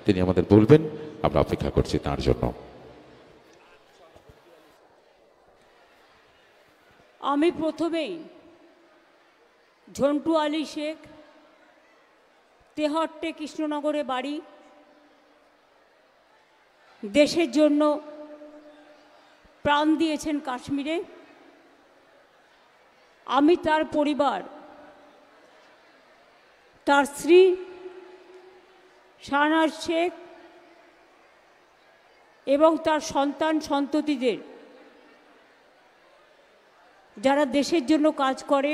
তিনি আমাদের বলবেন, আমরা অপেক্ষা করছি তার জন্য। আমি প্রথমেই ঝন্টু আলী শেখ, তেহট্টে কৃষ্ণনগরে বাড়ি, দেশের জন্য প্রাণ দিয়েছেন কাশ্মীরে। আমি তার পরিবার, তার স্ত্রী শাহনাজ শেখ এবং তার সন্তান সন্ততিদের যারা দেশের জন্য কাজ করে,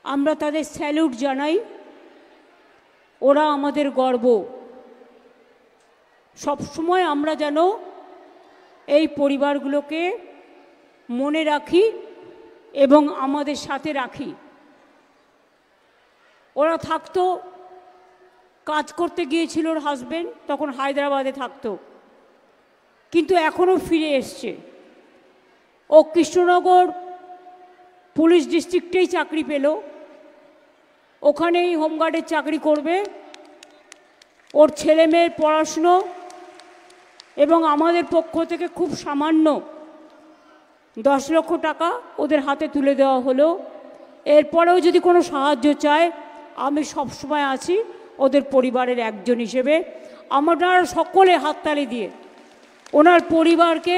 আমরা তাদের স্যালুট জানাই। ওরা আমাদের গর্ব। সবসময় আমরা যেন এই পরিবারগুলোকে মনে রাখি এবং আমাদের সাথে রাখি। ওরা থাকতো, কাজ করতে গিয়েছিল ওর হাজবেন্ড, তখন হায়দ্রাবাদে থাকতো, কিন্তু এখনও ফিরে এসছে। ও কৃষ্ণনগর পুলিশ ডিস্ট্রিক্টেই চাকরি পেল, ওখানেই হোমগার্ডের চাকরি করবে। ওর ছেলে মেয়ের পড়াশুনো এবং আমাদের পক্ষ থেকে খুব সামান্য 10 লক্ষ টাকা ওদের হাতে তুলে দেওয়া হলো। এরপরেও যদি কোনো সাহায্য চায়, আমি সবসময় আছি ওদের পরিবারের একজন হিসেবে। আমরা সকলে হাততালি দিয়ে ওনার পরিবারকে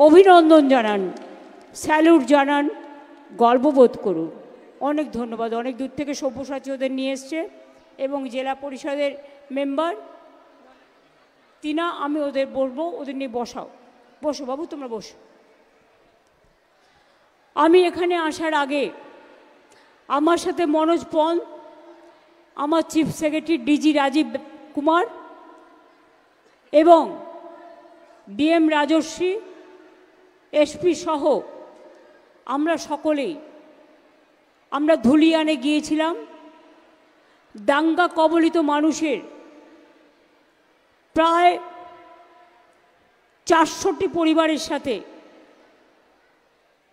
অভিনন্দন জানান, স্যালুট জানান, গর্ববোধ করুন। অনেক ধন্যবাদ। অনেক দূর থেকে সব্যসাচী ওদের নিয়ে এসছে এবং জেলা পরিষদের মেম্বার তিনা। আমি ওদের বলবো, ওদের নিয়ে বসাও। বসো বাবু, তোমরা বসো। আমি এখানে আসার আগে আমার সাথে মনোজ পল, আমার chief secretary DG Rajeev Kumar এবং ডিএম রাজশ্রী, এসপি সহ আমরা সকলেই আমরা ধুলিয়ানে গিয়েছিলাম। দাঙ্গা কবলিত মানুষের প্রায় 400টি পরিবারের সাথে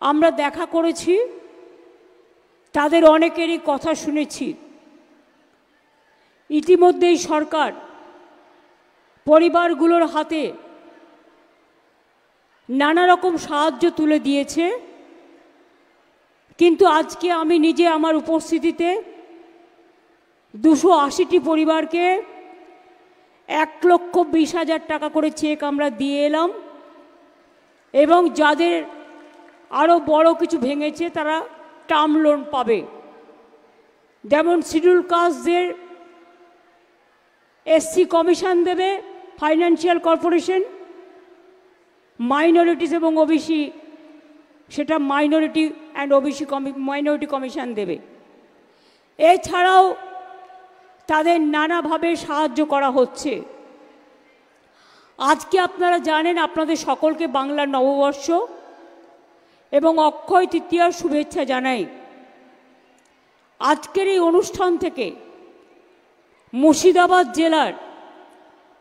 আমরা দেখা করেছি, তাদের অনেকেরই কথা শুনেছি। ইতিমধ্যেই সরকার পরিবারগুলোর হাতে নানা রকম সাহায্য তুলে দিয়েছে, কিন্তু আজকে আমি নিজে আমার উপস্থিতিতে 280টি পরিবারকে 1,20,000 টাকা করে চেক আমরা দিয়ে এলাম এবং যাদের আরও বড় কিছু ভেঙেছে তারা টার্ম লোন পাবে। যেমন শিডিউল কাস্টদের এসসি কমিশন দেবে ফাইন্যান্সিয়াল কর্পোরেশন, মাইনরিটিস এবং ওবিসি সেটা minority and OBC minority commission দেবে। এছাড়াও তাদের নানাভাবে সাহায্য করা হচ্ছে। আজকে আপনারা জানেন, আপনাদের সকলকে বাংলার নববর্ষ এবং অক্ষয় তৃতীয়ার শুভেচ্ছা জানাই। আজকের এই অনুষ্ঠান থেকে মুর্শিদাবাদ জেলার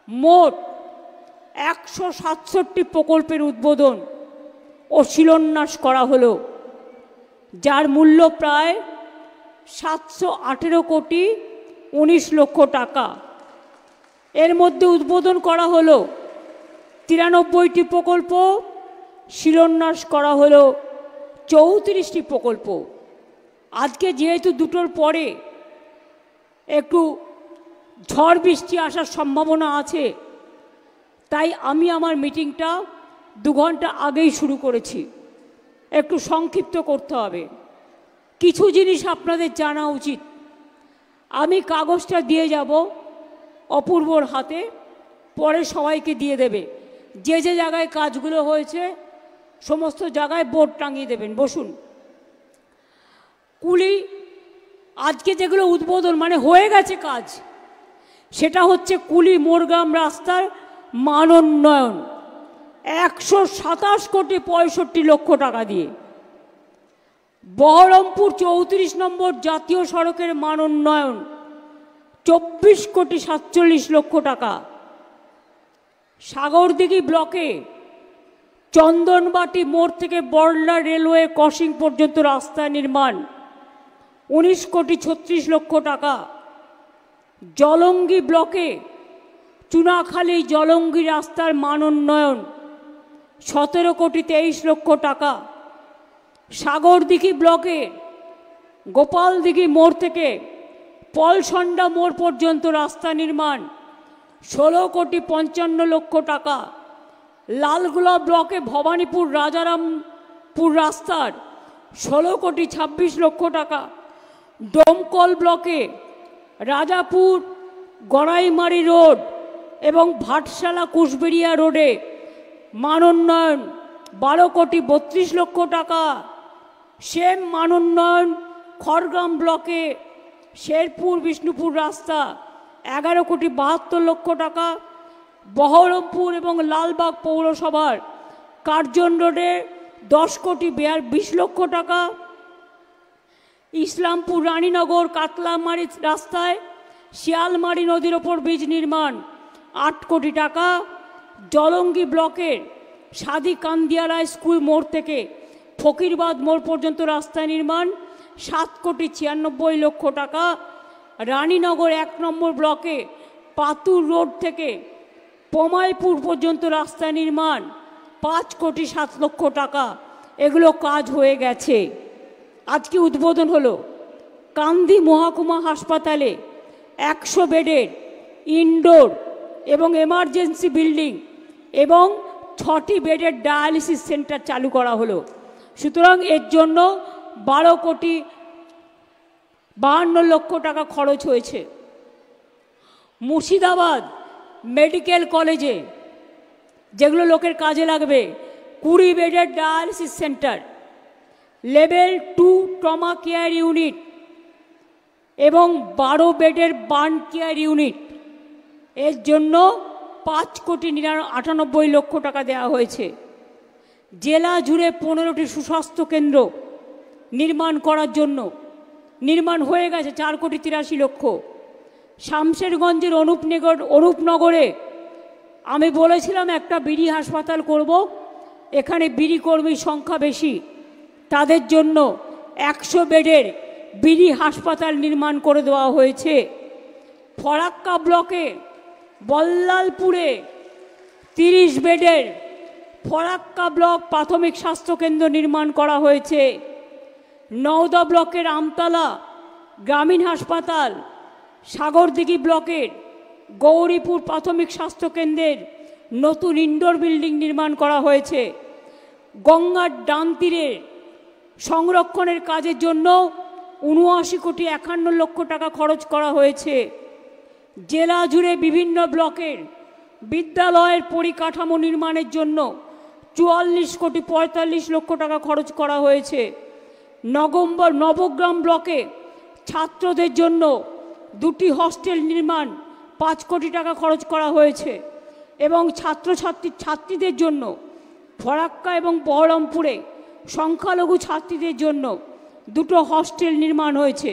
মোট 167টি প্রকল্পের উদ্বোধন ও শিলান্যাস করা হলো, যার মূল্য প্রায় 718 কোটি 19 লক্ষ টাকা। এর মধ্যে উদ্বোধন করা হলো 93টি প্রকল্প, শিলান্যাস করা হলো 34টি প্রকল্প। আজকে যেহেতু দুটোর পরে একটু ঝড় বৃষ্টি আসার সম্ভাবনা আছে, তাই আমি আমার মিটিংটা 2 ঘন্টা আগেই শুরু করেছি। একটু সংক্ষিপ্ত করতে হবে। কিছু জিনিস আপনাদের জানা উচিত। আমি কাগজটা দিয়ে যাব অপূর্বর হাতে, পরে সবাইকে দিয়ে দেবে। যে যে জায়গায় কাজগুলো হয়েছে সমস্ত জায়গায় বোর্ড টাঙিয়ে দেবেন। বসুন। কুলি আজকে যেগুলো উদ্বোধন মানে হয়ে গেছে কাজ, সেটা হচ্ছে কুলি মোরগ্রাম রাস্তার মান উন্নয়ন 127 কোটি 65 লক্ষ টাকা দিয়ে। বহরমপুর 34 নম্বর জাতীয় সড়কের মান উন্নয়ন 24 কোটি 47 লক্ষ টাকা। সাগরদিঘি ব্লকে চন্দনবাটি মোড় থেকে বড়লা রেলওয়ে ক্রসিং পর্যন্ত রাস্তা নির্মাণ 19 কোটি 36 লক্ষ টাকা। জলঙ্গি ব্লকে চুনাখালী জলঙ্গি রাস্তার মান উন্নয়ন 17,23,00,000 টাকা। সাগরদিঘি ব্লকে গোপালদিঘি মোড় থেকে পলসন্ডা মোড় পর্যন্ত রাস্তা নির্মাণ 16,55,00,000 টাকা। লালগোলা ব্লকে ভবানীপুর রাজারামপুর রাস্তার 16,26,00,000 টাকা। ডোমকল ব্লকে রাজাপুর গড়াইমারি রোড এবং ভাটশালা কুশবেড়িয়া রোডে মান উন্নয়ন 12,32,00,000 টাকা। সেম মান উন্নয়ন খড়গ্রাম ব্লকে শেরপুর বিষ্ণুপুর রাস্তা 11,72,00,000 টাকা। বহরমপুর এবং লালবাগ পৌরসভার কার্জন রোডে 10,20,00,000 টাকা। ইসলামপুর রানীনগর কাতলামারি রাস্তায় শিয়ালমারি নদীর ওপর ব্রিজ নির্মাণ 8 কোটি টাকা। জলঙ্গি ব্লকের সাদি কান্দিয়ারায় স্কুল মোড় থেকে ফকিরবাদ মোড় পর্যন্ত রাস্তা নির্মাণ 7,96,00,000 টাকা। রানীনগর 1 নম্বর ব্লকে পাতুর রোড থেকে পমাইপুর পর্যন্ত রাস্তা নির্মাণ 5,07,00,000 টাকা। এগুলো কাজ হয়ে গেছে। আজকে উদ্বোধন হলো কান্দি মহকুমা হাসপাতালে 100 বেডের ইনডোর এবং এমার্জেন্সি বিল্ডিং এবং 6টি বেডের ডায়ালিসিস সেন্টার চালু করা হলো। সুতরাং এর জন্য 12,52,00,000 টাকা খরচ হয়েছে। মুর্শিদাবাদ মেডিকেল কলেজে যেগুলো লোকের কাজে লাগবে 20 বেডের dialysis centre, level 2 trauma care unit এবং 12 বেডের বার্ন কেয়ার ইউনিট, এর জন্য 5,98,00,000 টাকা দেওয়া হয়েছে। জেলা জুড়ে 15টি সুস্বাস্থ্য কেন্দ্র নির্মাণ করার জন্য নির্মাণ হয়ে গেছে 4,83,00,000। শামশেরগঞ্জের অনুপনগরে আমি বলেছিলাম একটা বিডি হাসপাতাল করব, এখানে বিডি কর্মীর সংখ্যা বেশি, তাদের জন্য 100 বেডের বিডি হাসপাতাল নির্মাণ করে দেওয়া হয়েছে। ফরাক্কা ব্লকে বল্লালপুরে 30 বেডের ফরাক্কা ব্লক প্রাথমিক স্বাস্থ্যকেন্দ্র নির্মাণ করা হয়েছে। নওদা ব্লকের আমতলা গ্রামীণ হাসপাতাল, সাগরদিঘি ব্লকের গৌরীপুর প্রাথমিক স্বাস্থ্যকেন্দ্রের নতুন ইনডোর বিল্ডিং নির্মাণ করা হয়েছে। গঙ্গার ডান তীরের সংরক্ষণের কাজের জন্য 79,51,00,000 টাকা খরচ করা হয়েছে। জেলা জুড়ে বিভিন্ন ব্লকের বিদ্যালয়ের পরিকাঠামো নির্মাণের জন্য 44,45,00,000 টাকা খরচ করা হয়েছে। নবগ্রাম ব্লকে ছাত্রদের জন্য 2টি হস্টেল নির্মাণ 5 কোটি টাকা খরচ করা হয়েছে এবং ছাত্রীদের জন্য ফরাক্কা এবং বহরমপুরে সংখ্যালঘু ছাত্রীদের জন্য 2টো হস্টেল নির্মাণ হয়েছে।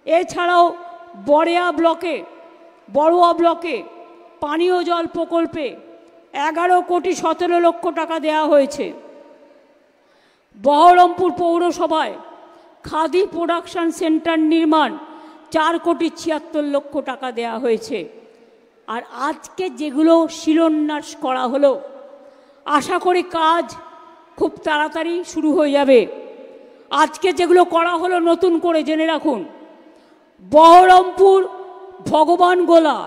এছাড়াও বড়ুয়া ব্লকে পানীয় জল প্রকল্পে 11,17,00,000 টাকা দেওয়া হয়েছে। বহরমপুর পৌরসভায় খাদি প্রোডাকশন সেন্টার নির্মাণ 4,76,00,000 টাকা দেওয়া হয়েছে। আর আজকে যেগুলো শিলান্যাস করা হলো, আশা করি কাজ খুব তাড়াতাড়ি শুরু হয়ে যাবে। আজকে যেগুলো করা হলো নতুন করে জেনে রাখুন, বহরমপুর ভগবানগোলা,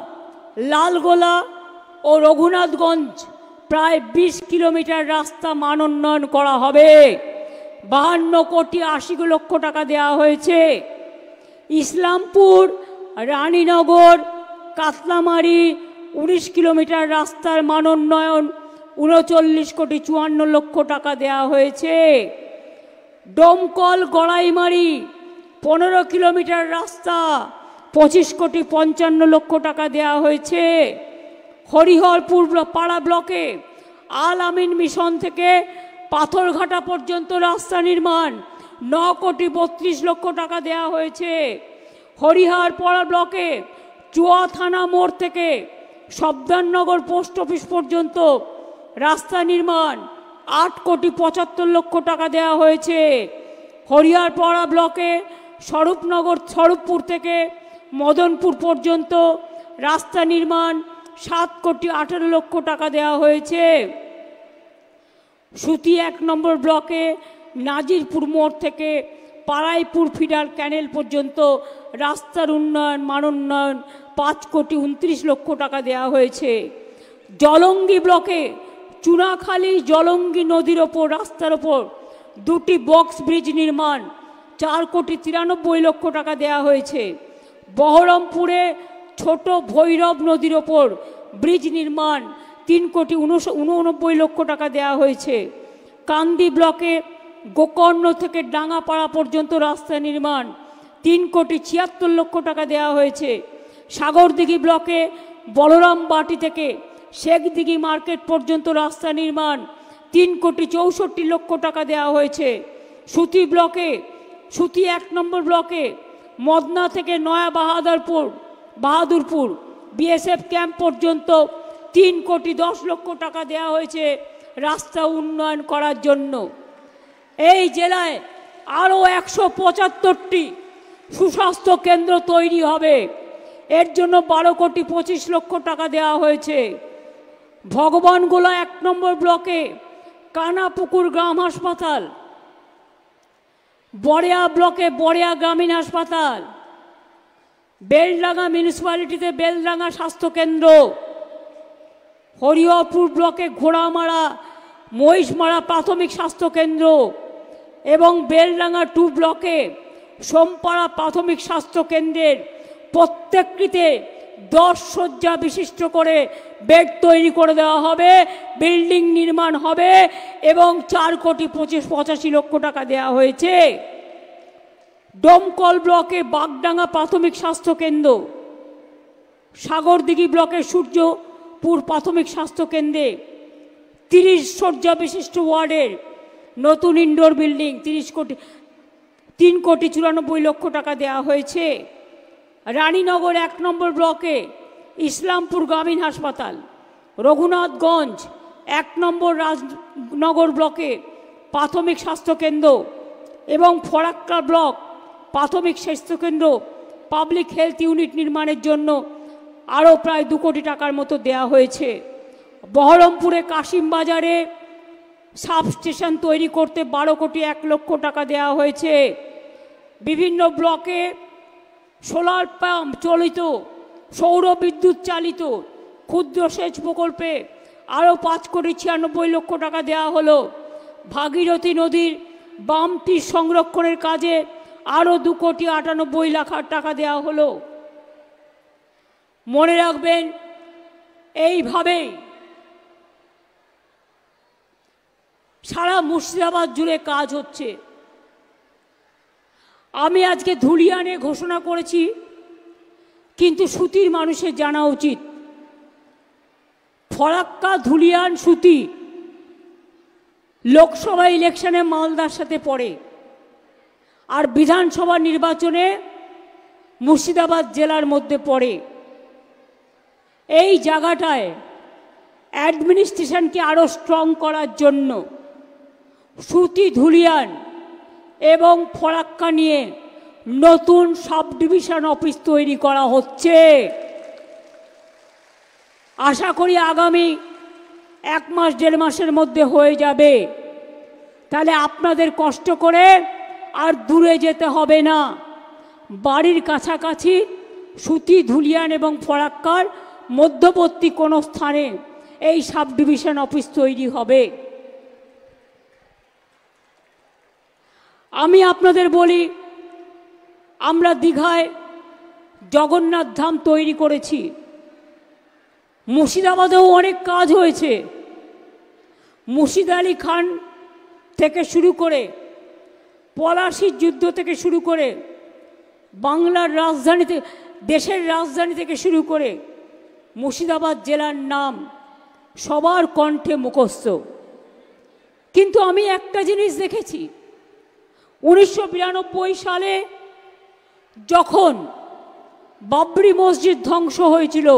লালগোলা ও রঘুনাথগঞ্জ প্রায় 20 কিলোমিটার রাস্তা মান উন্নয়ন করা হবে। 52,80,00,000 টাকা দেওয়া হয়েছে। ইসলামপুর রানীনগর কাতলামারি 19 কিলোমিটার রাস্তার মান উন্নয়ন 39,54,00,000 টাকা দেওয়া হয়েছে। ডোমকল গড়াইমারি 15 কিলোমিটার রাস্তা 25,55,00,000 টাকা দেওয়া হয়েছে। হরিহরপুর পাড়া ব্লকে আল আমিন মিশন থেকে পাথরঘাটা পর্যন্ত রাস্তা নির্মাণ 9,32,00,000 টাকা দেওয়া হয়েছে। হরিহরপাড়া ব্লকে চুয়া থানা মোড় থেকে সবদাননগর পোস্ট অফিস পর্যন্ত রাস্তা নির্মাণ 8,75,00,000 টাকা দেওয়া হয়েছে। হরিহরপাড়া ব্লকে স্বরূপপুর থেকে মদনপুর পর্যন্ত রাস্তা নির্মাণ 7,18,00,000 টাকা দেওয়া হয়েছে। সুতি 1 নম্বর ব্লকে নাজিরপুর মোড় থেকে পাড়াইপুর ফিডার ক্যানেল পর্যন্ত রাস্তার উন্নয়ন মানোন্নয়ন 5,29,00,000 টাকা দেওয়া হয়েছে। জলঙ্গি ব্লকে চুনাখালী জলঙ্গি নদীর ওপর রাস্তার ওপর 2টি বক্স ব্রিজ নির্মাণ 4,93,00,000 টাকা দেওয়া হয়েছে। বহরমপুরে ছোট ভৈরব নদীর ওপর ব্রিজ নির্মাণ 3,89,00,000 টাকা দেওয়া হয়েছে। কান্দি ব্লকে গোকর্ণ থেকে ডাঙ্গাপাড়া পর্যন্ত রাস্তা নির্মাণ 3,76,00,000 টাকা দেওয়া হয়েছে। সাগরদিঘি ব্লকে বলরাম বাটি থেকে শেখদিঘি মার্কেট পর্যন্ত রাস্তা নির্মাণ 3,64,00,000 টাকা দেওয়া হয়েছে। সুতি ব্লকে সুতি 1 নম্বর ব্লকে মদনা থেকে নয়া বাহাদুরপুর বিএসএফ ক্যাম্প পর্যন্ত 3,10,00,000 টাকা দেওয়া হয়েছে রাস্তা উন্নয়ন করার জন্য। এই জেলায় আরও 175টি সুস্বাস্থ্য কেন্দ্র তৈরি হবে, এর জন্য 12,25,00,000 টাকা দেওয়া হয়েছে। ভগবানগোলা 1 নম্বর ব্লকে কানাপুকুর গ্রাম হাসপাতাল, বড়িয়া ব্লকে বড়িয়া গ্রামীণ হাসপাতাল, বেলডাঙ্গা মিউনিসিপ্যালিটিতে বেলডাঙ্গা স্বাস্থ্যকেন্দ্র, হরিহরপুর ব্লকে ঘোড়ামারা মহিষমারা প্রাথমিক স্বাস্থ্যকেন্দ্র এবং বেলডাঙ্গা 2 ব্লকে সোমপাড়া প্রাথমিক স্বাস্থ্যকেন্দ্রের প্রত্যেকটিতে 10 শয্যা বিশিষ্ট করে বেড তৈরি করে দেওয়া হবে, বিল্ডিং নির্মাণ হবে এবং 4,85,00,000 টাকা দেওয়া হয়েছে। ডোমকল ব্লকে বাগডাঙ্গা প্রাথমিক স্বাস্থ্যকেন্দ্র, সাগরদিঘি ব্লকের সূর্যপুর প্রাথমিক স্বাস্থ্যকেন্দ্রে 30 শয্যা বিশিষ্ট ওয়ার্ডের নতুন ইনডোর বিল্ডিং 3,94,00,000 টাকা দেওয়া হয়েছে। রানীনগর 1 নম্বর ব্লকে ইসলামপুর গ্রামীণ হাসপাতাল, রঘুনাথগঞ্জ 1 নম্বর রাজনগর ব্লকে প্রাথমিক স্বাস্থ্যকেন্দ্র এবং ফরাক্কা ব্লক প্রাথমিক স্বাস্থ্যকেন্দ্র পাবলিক হেলথ ইউনিট নির্মাণের জন্য আরও প্রায় 2 কোটি টাকার মতো দেওয়া হয়েছে। বহরমপুরে কাশিমবাজারে সাবস্টেশন তৈরি করতে 12,01,00,000 টাকা দেওয়া হয়েছে। বিভিন্ন ব্লকে সোলার পাম্প চালিত সৌর বিদ্যুৎ চালিত ক্ষুদ্র সেচ প্রকল্পে আরও 5,96,00,000 টাকা দেওয়া হলো। ভাগীরথী নদীর বামটি সংরক্ষণের কাজে আরও 2,98,00,000 টাকা দেওয়া হলো। মনে রাখবেন, এইভাবেই সারা মুর্শিদাবাদ জুড়ে কাজ হচ্ছে। আমি আজকে ধুলিয়ানে ঘোষণা করেছি, কিন্তু সুতির মানুষের জানা উচিত ফরাক্কা ধুলিয়ান সুতি লোকসভা ইলেকশনে মালদার সাথে পড়ে, আর বিধানসভা নির্বাচনে মুর্শিদাবাদ জেলার মধ্যে পড়ে। এই জায়গাটায় অ্যাডমিনিস্ট্রেশনকে আরও স্ট্রং করার জন্য সুতি ধুলিয়ান এবং ফরাক্কা নিয়ে নতুন সাব ডিভিশন অফিস তৈরি করা হচ্ছে। আশা করি আগামী 1 মাস 1.5 মাসের মধ্যে হয়ে যাবে। তাহলে আপনাদের কষ্ট করে আর দূরে যেতে হবে না, বাড়ির কাছাকাছি সুতি ধুলিয়ান এবং ফরাক্কার মধ্যবর্তী কোনো স্থানে এই সাব ডিভিশন অফিস তৈরি হবে। আমি আপনাদের বলি, আমরা দীঘায় জগন্নাথ ধাম তৈরি করেছি, মুর্শিদাবাদেও অনেক কাজ হয়েছে। মুর্শিদ আলী খান থেকে শুরু করে পলাশির যুদ্ধ থেকে শুরু করে বাংলার রাজধানীতে দেশের রাজধানী থেকে শুরু করে মুর্শিদাবাদ জেলার নাম সবার কণ্ঠে মুখস্থ। কিন্তু আমি একটা জিনিস দেখেছি, 1992 সালে যখন বাবরি মসজিদ ধ্বংস হয়েছিল,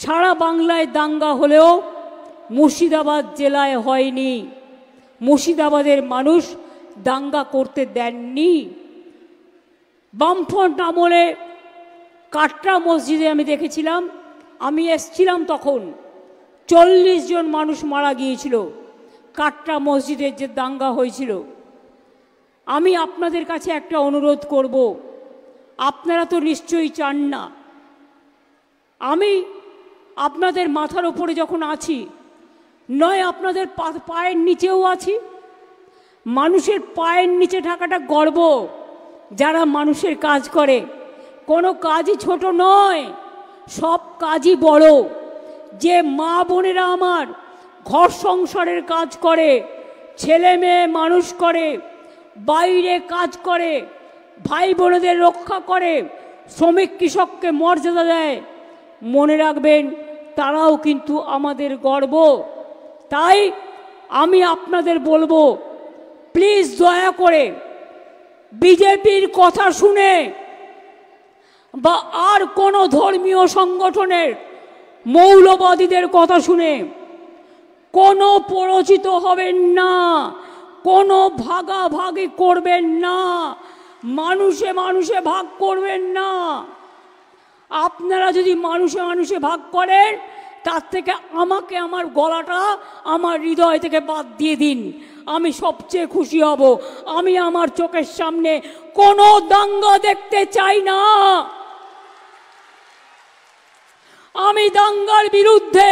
সারা বাংলায় দাঙ্গা হলেও মুর্শিদাবাদ জেলায় হয়নি। মুর্শিদাবাদের মানুষ দাঙ্গা করতে দেননি। বামফ্রন্ট আমলে কাটরা মসজিদে আমি দেখেছিলাম, আমি এসছিলাম তখন, 40 জন মানুষ মারা গিয়েছিল কাটরা মসজিদের যে দাঙ্গা হয়েছিল। আমি আপনাদের কাছে একটা অনুরোধ করব, আপনারা তো নিশ্চয়ই চান না, আমি আপনাদের মাথার ওপরে যখন আছি, নয় আপনাদের পায়ের নিচেও আছি। মানুষের পায়ের নিচে থাকাটা গর্ব। যারা মানুষের কাজ করে, কোনো কাজই ছোট নয়, সব কাজই বড়। যে মা বোনেরা আমার ঘর সংসারের কাজ করে, ছেলে মেয়ে মানুষ করে, বাইরে কাজ করে, ভাই বোনেদের রক্ষা করে, শ্রমিক কৃষককে মর্যাদা দেয়, মনে রাখবেন তারাও কিন্তু আমাদের গর্ব। তাই আমি আপনাদের বলবো, প্লিজ দয়া করে বিজেপির কথা শুনে বা আর কোনো ধর্মীয় সংগঠনের মৌলবাদীদের কথা শুনে কোনো পরিচিত হবেন না, কোনো ভাগাভাগি করবেন না, মানুষে মানুষে ভাগ করবেন না। আপনারা যদি মানুষে মানুষে ভাগ করেন, তার থেকে আমাকে আমার গলাটা আমার হৃদয় থেকে বাদ দিয়ে দিন, আমি সবচেয়ে খুশি হব। আমি আমার চোখের সামনে কোনো দাঙ্গা দেখতে চাই না। আমি দাঙ্গার বিরুদ্ধে।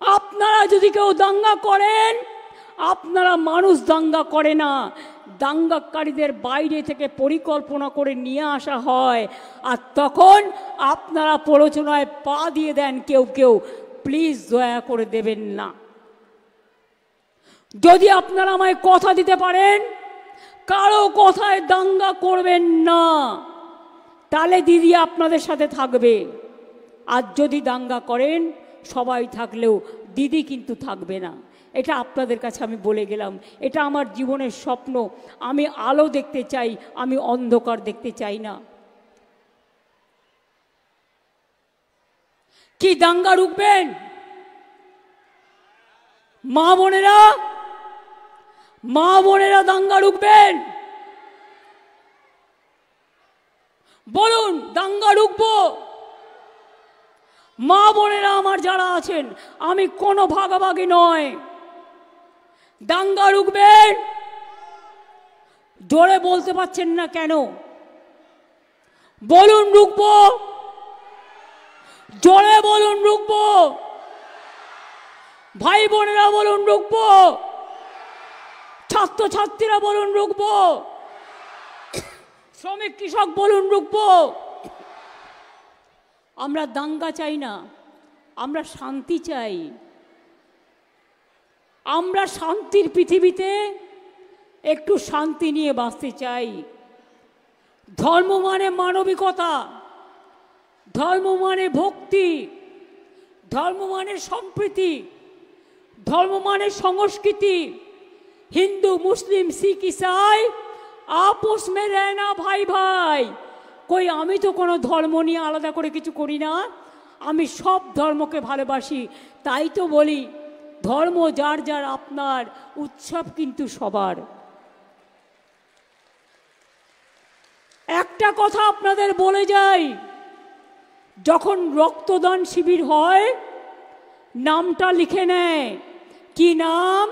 আপনারা যদি কেউ দাঙ্গা করেন, আপনারা মানুষ দাঙ্গা করে না, দাঙ্গাকারীদের বাইরে থেকে পরিকল্পনা করে নিয়ে আসা হয়, আর তখন আপনারা প্ররোচনায় পা দিয়ে দেন কেউ কেউ। প্লিজ দয়া করে দেবেন না। যদি আপনারা আমায় কথা দিতে পারেন কারো কথায় দাঙ্গা করবেন না, তাহলে দিদি আপনাদের সাথে থাকবে। আর যদি দাঙ্গা করেন, সবাই থাকলেও দিদি কিন্তু থাকবে না। এটা আপনাদের কাছে আমি বলে গেলাম। এটা আমার জীবনের স্বপ্ন। আমি আলো দেখতে চাই, আমি অন্ধকার দেখতে চাই না। কি দাঙ্গা রুখবেন? মা বোনেরা, মা বোনেরা দাঙ্গা রুখবেন? বলুন, দাঙ্গা রুখবো? মা বোনেরা আমার যারা আছেন, আমি কোনো ভাগাভাগি নয়, দাঙ্গা রুখবেন? জোরে বলতে পারছেন না কেন? বলুন রুখবো, জোরে বলুন রুখবো। ভাই বোনেরা বলুন রুখবো, ছাত্রছাত্রীরা বলুন রুখবো, শ্রমিক কৃষক বলুন রুখবো। আমরা দাঙ্গা চাই না, আমরা শান্তি চাই। আমরা শান্তির পৃথিবীতে একটু শান্তি নিয়ে বাঁচতে চাই। ধর্ম মানে মানবিকতা, ধর্ম মানে ভক্তি, ধর্ম মানে সম্প্রীতি, ধর্ম মানে সংস্কৃতি। হিন্দু মুসলিম শিখ ইসাই আপোষ মে রহনা ভাই ভাই। কই আমি তো কোনো ধর্ম নিয়ে আলাদা করে কিছু করি না, আমি সব ধর্মকে ভালোবাসি। তাই তো বলি, ধর্ম যার যার আপনার, উৎসব কিন্তু সবার। একটা কথা আপনাদের বলে যাই, যখন রক্তদান শিবির হয়, নামটা লিখে নেয়, কি নাম,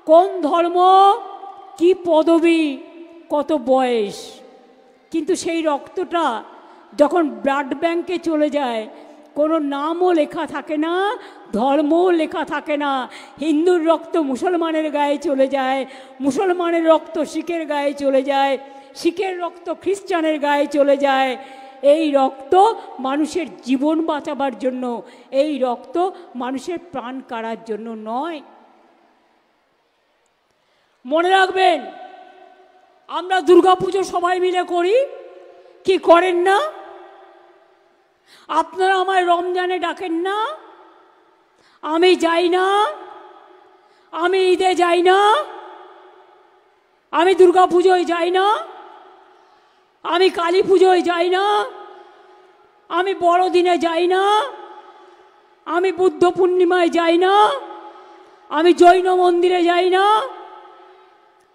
কোন ধর্ম, কি পদবি, কত বয়স। কিন্তু সেই রক্তটা যখন ব্লাড ব্যাংকে চলে যায়, কোনো নামও লেখা থাকে না, ধর্মও লেখা থাকে না। হিন্দুর রক্ত মুসলমানের গায়ে চলে যায়, মুসলমানের রক্ত শিখের গায়ে চলে যায়, শিখের রক্ত খ্রিস্টানের গায়ে চলে যায়। এই রক্ত মানুষের জীবন বাঁচাবার জন্য, এই রক্ত মানুষের প্রাণ কাড়ার জন্য নয়। মনে রাখবেন, আমরা দুর্গাপুজো সবাই মিলে করি, কি করেন না? আপনারা আমায় রমজানে ডাকেন না, আমি যাই না, আমি ঈদে যাই না, আমি দুর্গাপুজোয় যাই না, আমি কালী পুজোয় যাই না, আমি বড়দিনে যাই না, আমি বুদ্ধ পূর্ণিমায় যাই না, আমি জৈন মন্দিরে যাই না,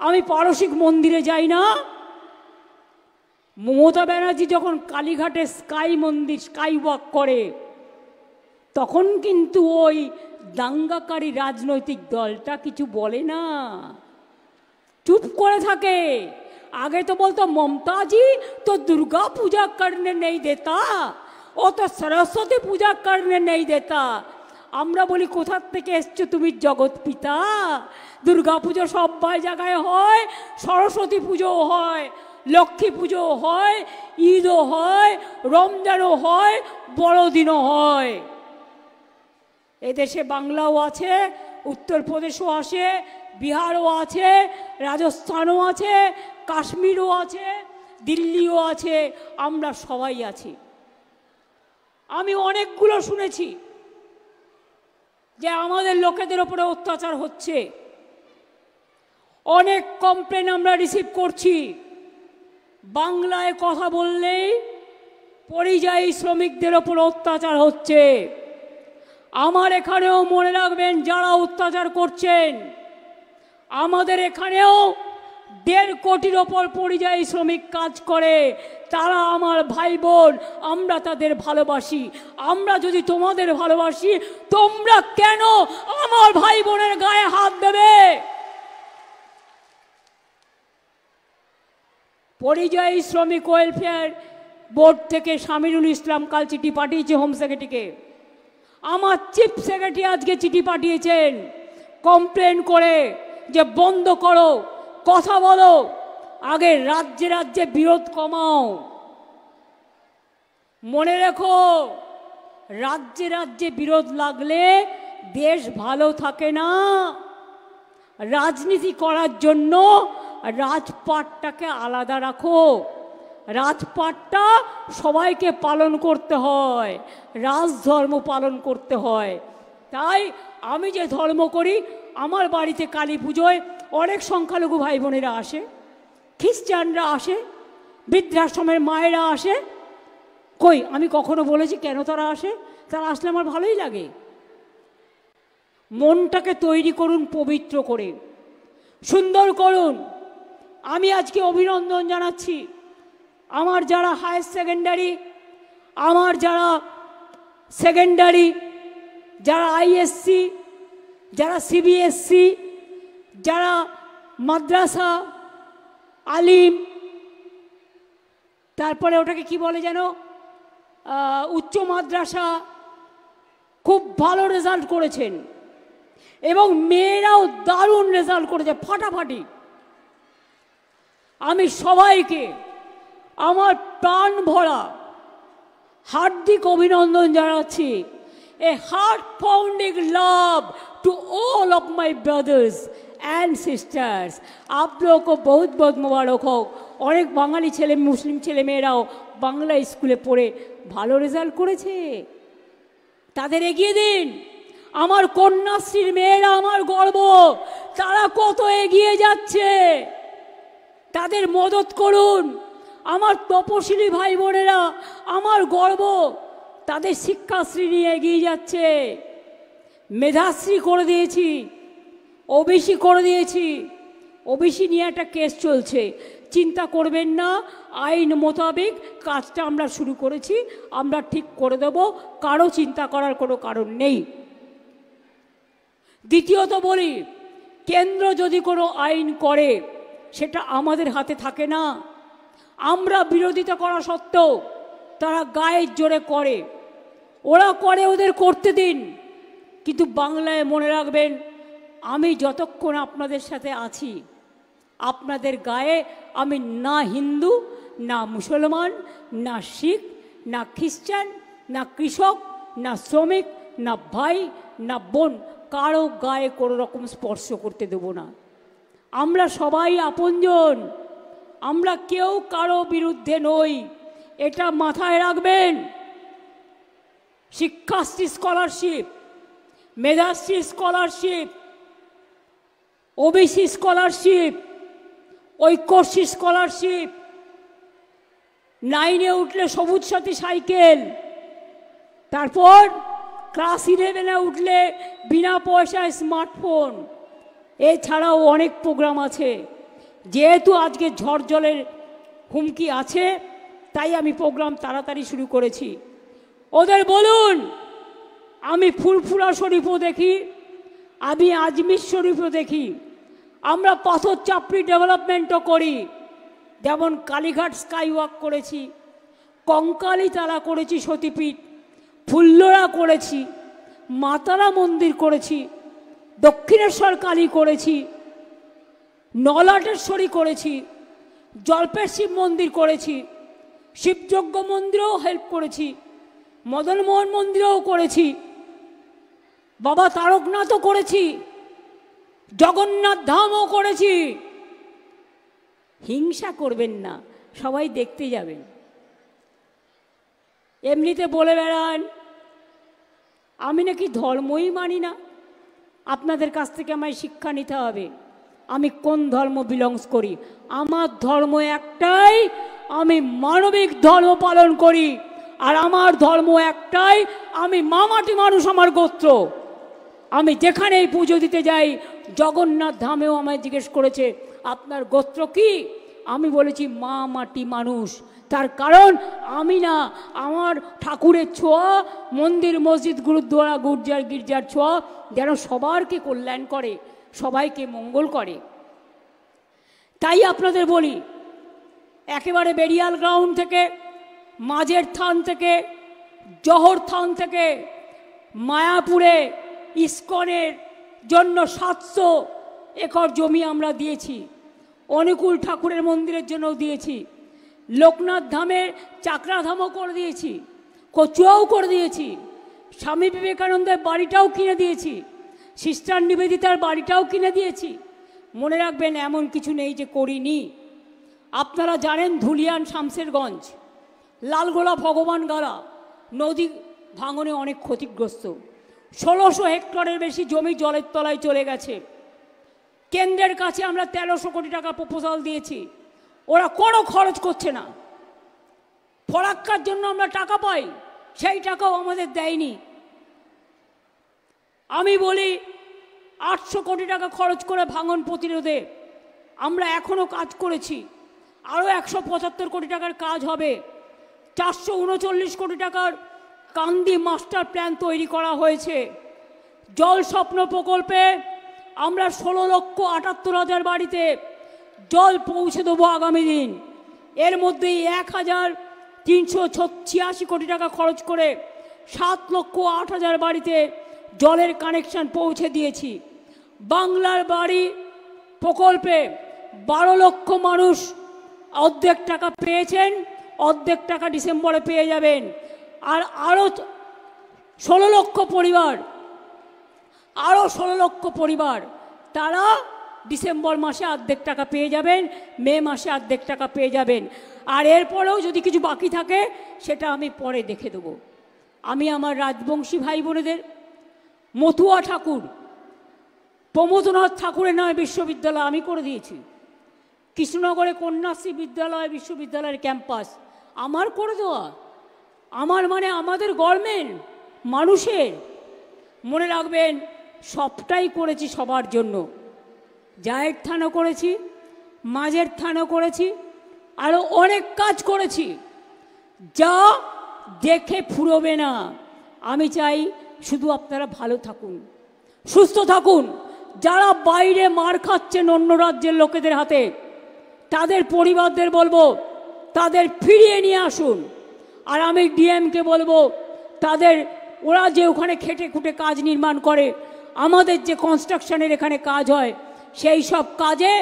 আমি পারসিক মন্দিরে যাই না। মমতা ব্যানার্জি যখন কালীঘাটে স্কাই মন্দির স্কাই ওয়াক করে, তখন কিন্তু ওই দাঙ্গাকারী রাজনৈতিক দলটা কিছু বলে না, চুপ করে থাকে। आगे तो बोलता ममता जी तो दुर्गा पूजा करने नहीं देता, वो तो सरस्वती पूजा करने नहीं देता। আমরা বলি কোথা থেকে এসছো তুমি জগৎ পিতা? দুর্গা পুজো সবাই জায়গায় হয়, সরস্বতী পুজোও হয়, লক্ষ্মী পুজোও হয়, ঈদও হয়, রমজানও হয়, বড়দিনও হয়। এদেশে বাংলাও আছে, উত্তরপ্রদেশও আছে, বিহারও আছে, রাজস্থানও আছে, কাশ্মীরও আছে, দিল্লিও আছে, আমরা সবাই আছি। আমি অনেকগুলো শুনেছি যে আমাদের লোকেদের উপরে অত্যাচার হচ্ছে, অনেক কমপ্লেন আমরা রিসিভ করছি। বাংলায় কথা বললেই পরিযায়ী শ্রমিকদের ওপর অত্যাচার হচ্ছে। আমার এখানেও মনে রাখবেন, যারা অত্যাচার করছেন, আমাদের এখানেও 1.5 কোটির ওপর পরিযায়ী শ্রমিক কাজ করে। তারা আমার ভাই বোন, আমরা তাদের ভালোবাসি। আমরা যদি তোমাদের ভালোবাসি, তোমরা কেন আমার ভাই বোনের গায়ে হাত দেবে? পরিযায়ী শ্রমিক ওয়েলফেয়ার বোর্ড থেকে শামিরুল ইসলাম কাল চিঠি পাঠিয়েছে হোম সেক্রেটারিকে। আমার চিফ সেক্রেটারি আজকে চিঠি পাঠিয়েছেন কমপ্লেন করে যে বন্ধ করো, কথা বলো, আগে রাজ্যে রাজ্যে বিরোধ কমাও। মনে রেখো, রাজ্যে রাজ্যে বিরোধ লাগলে দেশ ভালো থাকে না। রাজনীতি করার জন্য রাজপাটটাকে আলাদা রাখো। রাজপাটটা সবাইকে পালন করতে হয়, রাজধর্ম পালন করতে হয়। তাই আমি যে ধর্ম করি, আমার বাড়িতে কালী পুজোয় অনেক সংখ্যালঘু ভাই বোনেরা আসে, খ্রিস্টানরা আসে, বৃদ্ধাশ্রমের মায়েরা আসে। কই আমি কখনো বলেছি কেন তারা আসে? তারা আসলে আমার ভালোই লাগে। মনটাকে তৈরি করুন পবিত্র করে, সুন্দর করুন। আমি আজকে অভিনন্দন জানাচ্ছি আমার যারা হায়ার সেকেন্ডারি, আমার যারা সেকেন্ডারি, যারা আইএসসি, যারা সিবিএসসি, যারা মাদ্রাসা আলিম, তারপরে ওটাকে কি বলে যেন, উচ্চ মাদ্রাসা, খুব ভালো রেজাল্ট করেছেন এবং মেয়েরাও দারুণ রেজাল্ট করেছে, ফাটাফাটি। আমি সবাইকে আমার প্রাণ ভরা হার্দিক অভিনন্দন জানাচ্ছি। A heart pounding love to all of my brothers and sisters. आप लोगों को बहुत बहुत मुबारक हो। অনেক বাঙালি ছেলে, মুসলিম ছেলে মেয়েরাও বাংলা স্কুলে পড়ে ভালো রেজাল্ট করেছে, তাদের এগিয়ে দিন। আমার কন্যাশ্রীর মেয়েরা আমার গর্ব, তারা কত এগিয়ে যাচ্ছে, তাদের মদত করুন। আমার তপশিলি ভাই বোনেরা আমার গর্ব, তাদের শিক্ষাশ্রী নিয়ে এগিয়ে যাচ্ছে। মেধাশ্রী করে দিয়েছি, ওবিসি করে দিয়েছি। ওবিসি নিয়ে একটা কেস চলছে, চিন্তা করবেন না, আইন মোতাবেক কাজটা আমরা শুরু করেছি, আমরা ঠিক করে দেব, কারো চিন্তা করার কোনো কারণ নেই। দ্বিতীয়ত বলি, কেন্দ্র যদি কোনো আইন করে সেটা আমাদের হাতে থাকে না। আমরা বিরোধিতা করা সত্ত্বেও তারা গায়ের জোরে করে, ওরা করে, ওদের করতে দিন। কিন্তু বাংলায় মনে রাখবেন, আমি যতক্ষণ আপনাদের সাথে আছি, আপনাদের গায়ে আমি না হিন্দু, না মুসলমান, না শিখ, না খ্রিস্টান, না কৃষক, না শ্রমিক, না ভাই, না বোন, কারো গায়ে কোনো রকম স্পর্শ করতে দেব না। আমরা সবাই আপনজন, আমরা কেউ কারো বিরুদ্ধে নই, এটা মাথায় রাখবেন। Shikshashree scholarship, Medhashree scholarship, OBC scholarship, Aikyashree scholarship, 9-এ উঠলে সবুজ সাথী সাইকেল, তারপর ক্লাস 11-এ উঠলে বিনা পয়সায় স্মার্টফোন, এছাড়াও অনেক প্রোগ্রাম আছে। যেহেতু আজকে ঝড় জলের হুমকি আছে, তাই আমি প্রোগ্রাম তাড়াতাড়ি শুরু করেছি। ওদের বলুন আমি ফুরফুরা শরীফও দেখি, আমি আজমির শরীফও দেখি, আমরা পাথর চাপড়ি ডেভেলপমেন্টও করি, যেমন কালীঘাট স্কাইওয়াক করেছি, কঙ্কালীতলা করেছি, সতীপীঠ, ফুল্লরা করেছি, মাতারা মন্দির করেছি, দক্ষিণেশ্বর কালী করেছি, নলাটেশ্বরী করেছি, জল্পের শিব মন্দির করেছি, শিবযজ্ঞ মন্দিরেও হেল্প করেছি, মদনমোহন মন্দিরেও করেছি, বাবা তারকনাথও করেছি, জগন্নাথ ধামও করেছি। হিংসা করবেন না, সবাই দেখতে যাবেন। এমনিতে বলে বেড়ান আমি নাকি ধর্মই মানি না। আপনাদের কাছ থেকে আমায় শিক্ষা নিতে হবে আমি কোন ধর্ম বিলংস করি। আমার ধর্ম একটাই, আমি মানবিক ধর্ম পালন করি। আর আমার ধর্ম একটাই, আমি মামাটি মানুষ, আমার গোত্র। আমি যেখানেই পুজো দিতে যাই, জগন্নাথ ধামেও আমায় জিজ্ঞেস করেছে আপনার গোত্র কি, আমি বলেছি মা মাটি মানুষ। তার কারণ আমি না, আমার ঠাকুরের ছোঁয়া, মন্দির মসজিদ গুরুদ্বারা গির্জার ছোঁয়া যেন সবারকে কল্যাণ করে, সবাইকে মঙ্গল করে। তাই আপনাদের বলি, একেবারে বেরিয়াল গ্রাউন্ড থেকে, মাঝের থান থেকে, জহর থান থেকে মায়াপুরে ইস্কনের জন্য 700 একর জমি আমরা দিয়েছি। অনুকূল ঠাকুরের মন্দিরের জন্যও দিয়েছি। লোকনাথ ধামের চাকরাধামও করে দিয়েছি, কচুয়াও করে দিয়েছি। স্বামী বিবেকানন্দের বাড়িটাও কিনে দিয়েছি, সিস্টার নিবেদিতার বাড়িটাও কিনে দিয়েছি। মনে রাখবেন এমন কিছু নেই যে করিনি। আপনারা জানেন ধুলিয়ান শামসেরগঞ্জ, লালগোলা ভগবান গালা নদী ভাঙনে অনেক ক্ষতিগ্রস্ত। 1600 হেক্টরের বেশি জমি জলের তলায় চলে গেছে। কেন্দ্রের কাছে আমরা 1300 কোটি টাকা প্রপোজাল দিয়েছি, ওরা কোনো খরচ করছে না। ফরাক্কার জন্য আমরা টাকা পাই, সেই টাকাও আমাদের দেয়নি। আমি বলি 800 কোটি টাকা খরচ করে ভাঙন প্রতিরোধে আমরা এখনও কাজ করেছি, আরও 175 কোটি টাকার কাজ হবে। 439 কোটি টাকার কান্দি মাস্টার প্ল্যান তৈরি করা হয়েছে। জল স্বপ্ন প্রকল্পে আমরা 16,78,000 বাড়িতে জল পৌঁছে দেবো আগামী দিন। এর মধ্যেই 1,386 কোটি টাকা খরচ করে 7,08,000 বাড়িতে জলের কানেকশন পৌঁছে দিয়েছি। বাংলার বাড়ি প্রকল্পে 12 লক্ষ মানুষ অর্ধেক টাকা পেয়েছেন, অর্ধেক টাকা ডিসেম্বরে পেয়ে যাবেন। আর আরও 16 লক্ষ পরিবার তারা ডিসেম্বর মাসে অর্ধেক টাকা পেয়ে যাবেন, মে মাসে অর্ধেক টাকা পেয়ে যাবেন। আর এরপরেও যদি কিছু বাকি থাকে সেটা আমি পরে দেখে দেবো। আমি আমার রাজবংশী ভাই বোনেদের, মথুয়া ঠাকুর, প্রমোদনাথ ঠাকুরের নামে বিশ্ববিদ্যালয় আমি করে দিয়েছি। কৃষ্ণনগরে কন্যাশ্রী বিদ্যালয় বিশ্ববিদ্যালয়ের ক্যাম্পাস আমার করে দেওয়া। আমার মানে আমাদের গভর্নমেন্ট, মানুষের। মনে রাখবেন সবটাই করেছি সবার জন্য। জায়ের থানও করেছি, মাঝের থানও করেছি, আরও অনেক কাজ করেছি যা দেখে ফুরোবে না। আমি চাই শুধু আপনারা ভালো থাকুন, সুস্থ থাকুন। যারা বাইরে মার খাচ্ছেন অন্য রাজ্যের লোকেদের হাতে, তাদের পরিবারদের বলবো তাদের ফিরিয়ে নিয়ে আসুন। আর আমি ডিএমকে বলবো তাদের, ওরা যে ওখানে খেটে খুঁটে কাজ নির্মাণ করে, আমাদের যে কনস্ট্রাকশনের এখানে কাজ হয়, সেই সব কাজে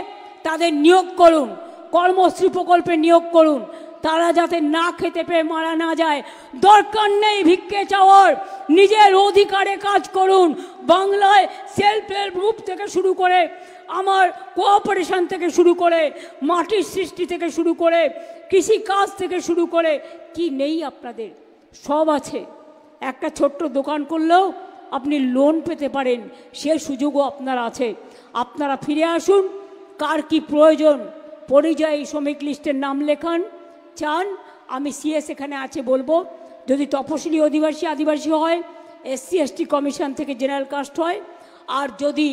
তাদের নিয়োগ করুন, কর্মশ্রী প্রকল্পে নিয়োগ করুন। তারা যাতে না খেতে পেয়ে মারা না যায়। দরকার নেই ভিক্ষে চাওয়ার, নিজের অধিকারে কাজ করুন। বাংলায় সেলফ হেল্প গ্রুপ থেকে শুরু করে, আমার কোঅপারেশন থেকে শুরু করে, মাটির সৃষ্টি থেকে শুরু করে, কৃষি কাজ থেকে শুরু করে, কি নেই আপনাদের? সব আছে। একটা ছোট্ট দোকান করলেও আপনি লোন পেতে পারেন, সে সুযোগও আপনার আছে। আপনারা ফিরে আসুন। কার কি প্রয়োজন পরিযায়ী শ্রমিক লিস্টের নাম লেখান। চান আমি সিএস এখানে আছে বলবো। যদি তপশিলি আদিবাসী হয়, SC ST কমিশন থেকে জেনারেল কাস্ট হয়, আর যদি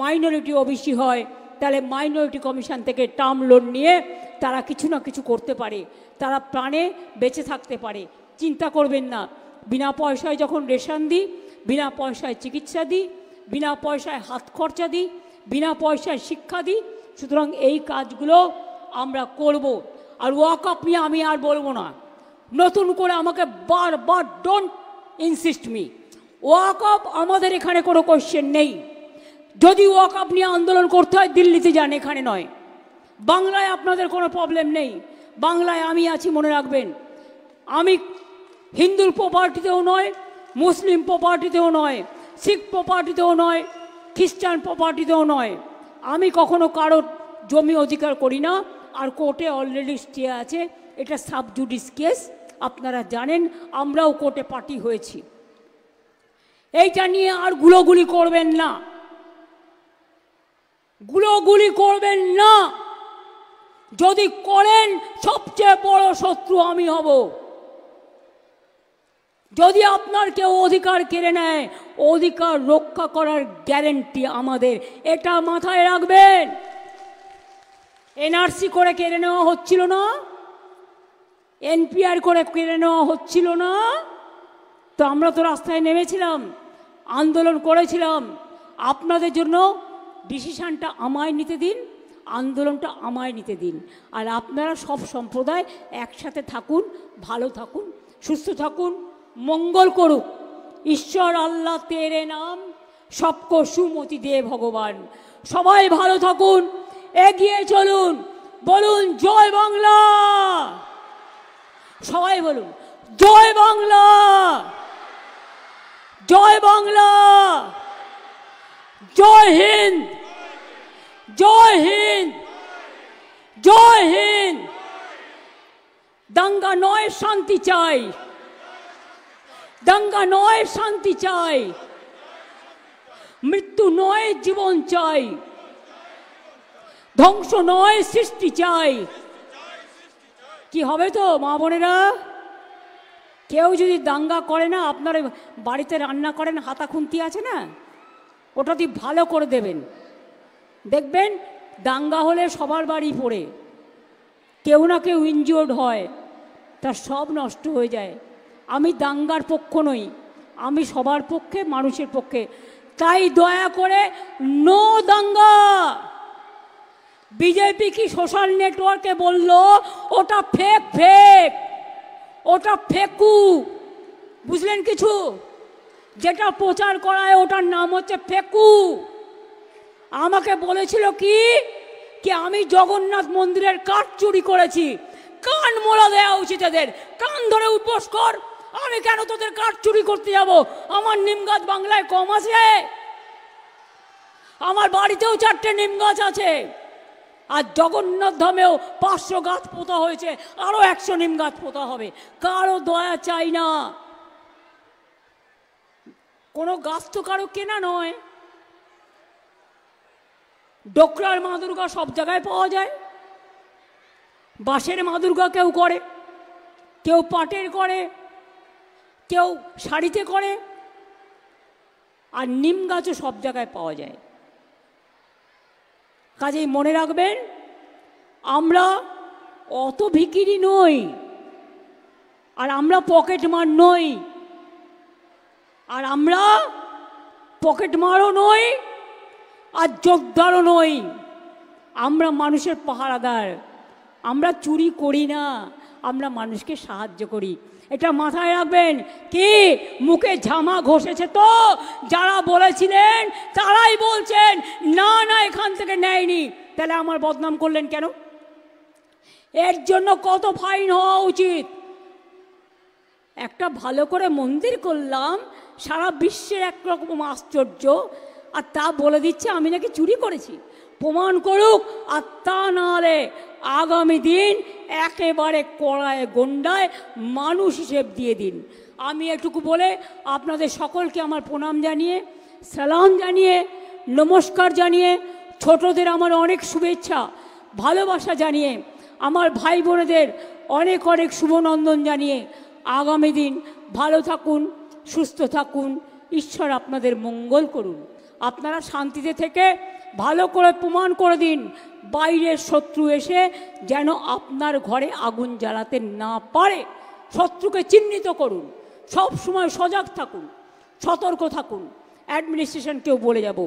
মাইনরিটি ওবিসি হয় তাহলে মাইনরিটি কমিশন থেকে টার্ম লোন নিয়ে তারা কিছু না কিছু করতে পারে, তারা প্রাণে বেঁচে থাকতে পারে। চিন্তা করবেন না, বিনা পয়সায় যখন রেশন দিই, বিনা পয়সায় চিকিৎসা দিই, বিনা পয়সায় হাত খরচা দিই, বিনা পয়সায় শিক্ষা দিই। সুতরাং এই কাজগুলো আমরা করব। আর ওয়াকআপ নিয়ে আমি আর বলবো না, নতুন করে আমাকে বারবার ডোন্ট ইনসিস্ট মি। ওয়াকআপ আমাদের এখানে কোনো কোয়েশ্চেন নেই। যদি ওয়াকআপ নিয়ে আন্দোলন করতে হয় দিল্লিতে যান, এখানে নয়। বাংলায় আপনাদের কোনো প্রবলেম নেই, বাংলায় আমি আছি, মনে রাখবেন। আমি হিন্দুর প্রপার্টিতেও নয়, মুসলিম প্রপার্টিতেও নয়, শিখ প্রপার্টিতেও নয়, খ্রিস্টান প্রপার্টিতেও নয়। আমি কখনো কারোর জমি অধিকার করি না। আর কোর্টে অলরেডি স্টে আছে, এটা সাব জুডিস কেস, আপনারা জানেন। আমরাও কোর্টে পার্টি হয়েছি। এইটা নিয়ে আর গুলোগুলি করবেন না, গুলোগুলি করবেন না। যদি করেন সবচেয়ে বড় শত্রু আমি হব। যদি আপনার কেউ অধিকার কেড়ে নেয়, অধিকার রক্ষা করার গ্যারেন্টি আমাদের, এটা মাথায় রাখবেন। এনআরসি করে কেড়ে নেওয়া হচ্ছিল না, এনপিআর করে কেড়ে নেওয়া হচ্ছিল না, তো আমরা তো রাস্তায় নেমেছিলাম, আন্দোলন করেছিলাম। আপনাদের জন্য ডিসিশনটা আমায় নিতে দিন, আন্দোলনটা আমায় নিতে দিন। আর আপনারা সব সম্প্রদায় একসাথে থাকুন, ভালো থাকুন, সুস্থ থাকুন, মঙ্গল করুক। ঈশ্বর আল্লাহ তেরে নাম সবকো সুমতি দে ভগবান। সবাই ভালো থাকুন, এগিয়ে চলুন, বলুন জয় বাংলা। সবাই বলুন জয় বাংলা, জয় বাংলা, জয় হিন্দ, জয় হিন্দ, জয় হিন্দ। দাঙ্গা নয়, শান্তি চাই, দাঙ্গা নয়, শান্তি চাই, মৃত্যু নয়, জীবন চাই, ধ্বংস নয়, সৃষ্টি চাই। কি হবে তো মা বোনেরা? কেউ যদি দাঙ্গা করে না, আপনার বাড়িতে রান্না করেন, হাতা খুন্তি আছে না, ওটা দিয়ে ভালো করে দেবেন, দেখবেন দাঙ্গা হলে সবার বাড়ি পড়ে কেউ না কেউ ইনজিওর্ড হয়, তার সব নষ্ট হয়ে যায়। আমি দাঙ্গার পক্ষ নই, আমি সবার পক্ষে, মানুষের পক্ষে। তাই দয়া করে নো দাঙ্গা। বিজেপি কি সোশ্যাল নেটওয়ার্কে বলল ওটা ফেক, ফেক, ওটা ফেকু, বুঝলেন কিছু? যেটা প্রচার করায় ওটার নাম হচ্ছে ফেকু। আমাকে বলেছিল কি কি আমি জগন্নাথ মন্দিরের কাঠ চুরি করেছি। কান মোড়া দেওয়া উচিত এদের, কান ধরে উদ্বোস কর। আমি কেন তোদের কাঠ চুরি করতে যাব? আমার নিম গাছ বাংলায় কম আছে? আমার বাড়িতেও 4টে নিম গাছ আছে। আর জগন্নাথ ধামেও 500 গাছ পোতা হয়েছে, আরো 100 নিম গাছ পোতা হবে। কারো দয়া চাই না। কোনো গাছ তো কারো কেনা নয়। ডোকরার মা দুর্গা সব জায়গায় পাওয়া যায়। বাঁশের মা দুর্গা কেউ করে, কেউ পাটের করে, কেউ শাড়িতে করে, আর নিম গাছও সব জায়গায় পাওয়া যায়। কাজেই মনে রাখবেন, আমরা অত ভিখিরি নই, আর আমরা পকেট মার নই, আর আমরা পকেট মারও নই, আর যোদ্ধারও নই। আমরা মানুষের পাহারাদার। আমরা চুরি করি না, আমরা মানুষকে সাহায্য করি। এটা মাথায় রাখবেন। কি মুখে ঝামা ঘষেছে তো যারা বলেছিলেন, তারাই বলছেন না না এখান থেকে নেয়নি। তাহলে আমার বদনাম করলেন কেন? এর জন্য কত ফাইন হওয়া উচিত। একটা ভালো করে মন্দির করলাম, সারা বিশ্বের একরকম আশ্চর্য, আর তা বলে দিচ্ছে আমি নাকি চুরি করেছি। প্রমাণ করুক, আর তা নাহলে আগামী দিন একেবারে কড়ায় গন্ডায় মানুষ হিসেব দিয়ে দিন। আমি এটুকু বলে আপনাদের সকলকে আমার প্রণাম জানিয়ে, সালাম জানিয়ে, নমস্কার জানিয়ে, ছোটদের আমার অনেক শুভেচ্ছা ভালোবাসা জানিয়ে, আমার ভাই বোনেদের অনেক অনেক শুভনন্দন জানিয়ে, আগামী দিন ভালো থাকুন, সুস্থ থাকুন, ঈশ্বর আপনাদের মঙ্গল করুন। আপনারা শান্তিতে থেকে ভালো করে প্রমাণ করে দিন, বাইরের শত্রু এসে যেন আপনার ঘরে আগুন জ্বালাতে না পারে। শত্রুকে চিহ্নিত করুন, সব সময় সজাগ থাকুন, সতর্ক থাকুন। অ্যাডমিনিস্ট্রেশনকেও বলে যাব।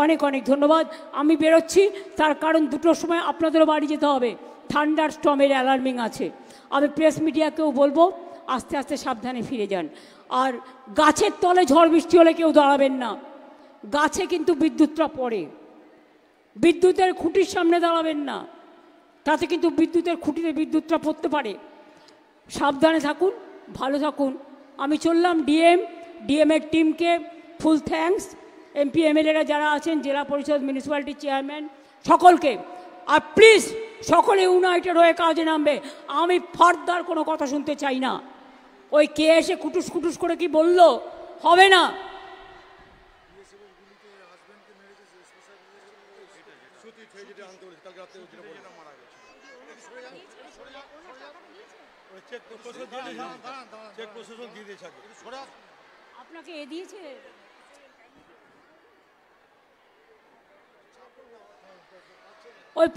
অনেক অনেক ধন্যবাদ। আমি বেরোচ্ছি, তার কারণ 2টোর সময় আপনাদেরও বাড়ি যেতে হবে, থান্ডার স্টর্মের অ্যালার্মিং আছে। আমি প্রেস মিডিয়াকেও বলবো আস্তে আস্তে সাবধানে ফিরে যান। আর গাছের তলে ঝড় বৃষ্টি হলে কেউ দাঁড়াবেন না, গাছে কিন্তু বিদ্যুৎটা পড়ে, বিদ্যুতের খুঁটির সামনে দাঁড়াবেন না, তাতে কিন্তু বিদ্যুতের খুঁটিতে বিদ্যুৎটা পড়তে পারে। সাবধানে থাকুন, ভালো থাকুন। আমি চললাম। ডিএমের টিমকে ফুল থ্যাঙ্কস, এমপি এমএলএরা যারা আছেন, জেলা পরিষদ, মিউনিসিপ্যালিটি চেয়ারম্যান, সকলকে। আর প্লিজ সকলে ইউনাইটেড হয়ে কাজে নামবে। আমি ফার্দার কোনো কথা শুনতে চাই না। ওই কে এসে কুটুস কুটুস করে কি বললো, হবে না। আপনাকে এ দিয়েছে ওই